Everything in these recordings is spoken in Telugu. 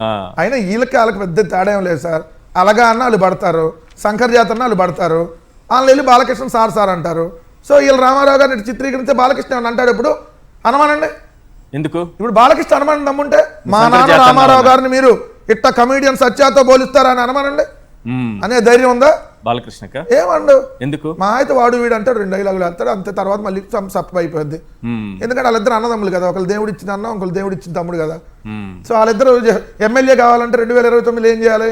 అయినా వాళ్ళకి పెద్ద తేడా ఏం లేదు సార్. అలాగా అన్న వాళ్ళు పడతారు, శంకర్ జాతర అన్న వాళ్ళు పడతారు, వాళ్ళు వెళ్ళి బాలకృష్ణ సార్ సార్ అంటారు. సో వీళ్ళు రామారావు గారిని చిత్రీకరిస్తే బాలకృష్ణ ఏమన్నా అంటాడు ఇప్పుడు? అనమానండి. ఎందుకు ఇప్పుడు బాలకృష్ణ అనుమానం నమ్ముంటే మా నాన్న రామారావు గారిని మీరు ఇట్ట కమీడియన్ సత్యాతో పోలుస్తారా అని అనుమానండి అనే ధైర్యం ఉందా బాలకృష్ణక? ఏమండు ఎందుకు మా అయితే వాడు వీడు అంటాడు, 2 డైలాగులు వేస్తాడు అంతే. తర్వాత మళ్ళీ సప్ప అయిపోద్ది. ఎందుకంటే వాళ్ళిద్దరు అన్నదమ్ములు కదా, ఒకళ్ళు దేవుడు ఇచ్చిన అన్న, ఒకళ్ళు దేవుడు ఇచ్చిన తమ్ముడు కదా. సో వాళ్ళిద్దరు ఎమ్మెల్యే కావాలంటే 2029 ఏం చేయాలి?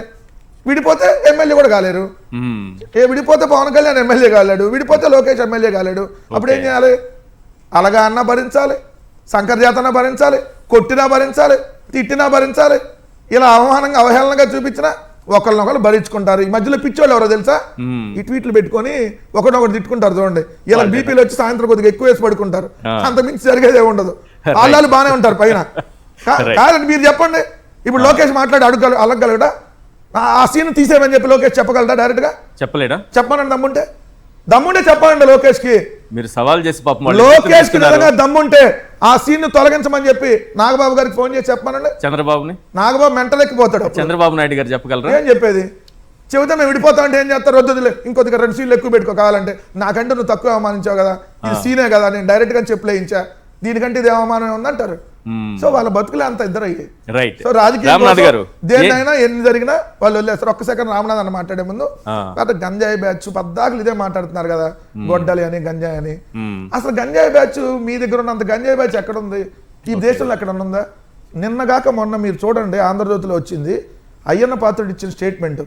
విడిపోతే ఎమ్మెల్యే కూడా కాలేరు. విడిపోతే పవన్ కళ్యాణ్ ఎమ్మెల్యే కాలేడు, విడిపోతే లోకేష్ ఎమ్మెల్యే కాలేడు. అప్పుడు ఏం చేయాలి? అలాగా అన్న భరించాలి, శంకర్ జాతన భరించాలి, కొట్టినా భరించాలి, తిట్టినా భరించాలి. ఇలా అవమానంగా అవహేళనగా చూపించినా ఒకళ్ళనొకళ్ళు భరించుకుంటారు. ఈ మధ్యలో పిచ్చోళ్ళు ఎవరో తెలుసా? ఈ ట్వీట్లు పెట్టుకొని ఒకరినొకటి తిట్టుకుంటారు చూడండి. ఇలా బీపీలు వచ్చి సాయంత్రం కొద్దిగా ఎక్కువ వేసి పడుకుంటారు. అంత మించి జరిగేదే ఉండదు. వాళ్ళు బాగానే ఉంటారు పైన. కాదండి మీరు చెప్పండి, ఇప్పుడు లోకేష్ మాట్లాడి అడగగలడా? ఆ సీన్ తీసేయమని చెప్పి లోకేష్ చెప్పగలడా? డైరెక్ట్ గా చెప్పలేడా? చెప్పానండి. దమ్ముంటే చెప్పండి లోకేష్ కి. మీరు సవాల్ చేసి పాపం లోకేష్ కి నిజంగా దమ్ముంటే ఆ సీన్ తొలగించమని చెప్పి నాగబాబు గారికి ఫోన్ చేసి చెప్పానండి. చంద్రబాబుని నాగబాబు మెంటలెక్కిపోతాడు. చంద్రబాబు నాయుడు గారు చెప్పగలరా? ఏం చెప్పేది? చెబితే మేము విడిపోతా అంటే ఏం చేస్తారు? వద్దులే, ఇంకొద్దిగా 2 సీన్లు ఎక్కువ పెట్టుకో కావాలంటే. నాకంటే నువ్వు తక్కువ అవమానించావు కదా, ఇది సీనే కదా, నేను డైరెక్ట్ గా చెప్పలేయించా, దీనికంటే ఇది అవమానం ఉందంటారు. సో వాళ్ళ బతుకులే అంత ఇద్దరు అయ్యాయి. సో రాజకీయ దేన్నైనా ఎన్ని జరిగినా వాళ్ళు వదిలేస్తారు. ఒక్క సెకండ్ రామనాథ్ అన్న మాట్లాడే ముందు గంజాయి బ్యాచ్ పద్దాకులు ఇదే మాట్లాడుతున్నారు కదా, గొడ్డలి అని గంజాయి అని. అసలు గంజాయి బ్యాచ్ మీ దగ్గర ఉన్నంత గంజాయి బ్యాచ్ ఎక్కడ ఉంది? ఈ దేశంలో ఎక్కడ ఉందా? నిన్నగాక మొన్న మీరు చూడండి, ఆంధ్రజ్యోతిలో వచ్చింది, అయ్యన్న పాత్రుడు ఇచ్చిన స్టేట్మెంట్.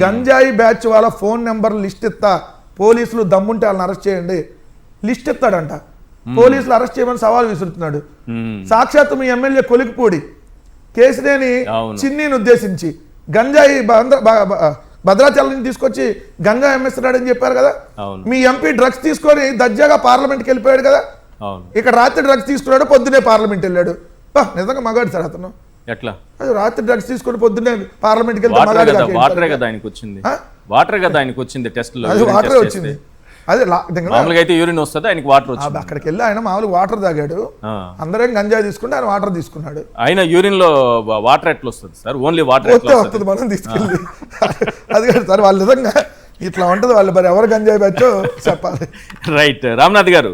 గంజాయి బ్యాచ్ వాళ్ళ ఫోన్ నెంబర్ లిస్ట్ ఇస్తా, పోలీసులు దమ్ముంటే వాళ్ళని అరెస్ట్ చేయండి. లిస్ట్ ఇస్తాడంట, పోలీసులు అరెస్ట్ చేయమని సవాల్ విసురుతున్నాడు. సాక్షాత్తు మీ ఎమ్మెల్యే కొలికిపూడి కేసినేని చిన్నీని ఉద్దేశించి గంజాయి భద్రాచలం నుంచి తీసుకొచ్చి గంజాయి అమ్మేస్తున్నాడని చెప్పారు కదా. మీ ఎంపీ డ్రగ్స్ తీసుకొని దర్జాగా పార్లమెంట్కి వెళ్ళిపోయాడు కదా. ఇక్కడ రాత్రి డ్రగ్స్ తీసుకున్నాడు, పొద్దునే పార్లమెంట్ వెళ్ళాడు. నిజంగా మగాడు సార్ అతను. ఎట్లా రాత్రి డ్రగ్స్ తీసుకొని పొద్దునే పార్లమెంట్కి వెళ్తే వాటర్ వచ్చింది టెస్ట్ లో వాటరే వచ్చింది. అదే అయితే యూరిన్ వస్తుంది, ఆయనకి వాటర్ వచ్చింది. అక్కడికి వెళ్ళి ఆయన మామూలుగా వాటర్ తాగాడు, అందరం గంజాయి తీసుకుంటే ఆయన వాటర్ తీసుకున్నాడు. ఆయన యూరిన్ లో వాటర్ ఎట్లా వస్తుంది సార్? ఓన్లీ వాటర్ వస్తుంది, మనం తీసుకెళ్ళి. అది కాదు సార్, వాళ్ళు నిజంగా ఇట్లా ఉంటుంది. వాళ్ళు మరి ఎవరు గంజాయి బ్యాచ్ చెప్పాలి. రైట్ రామ్నాథ్ గారు.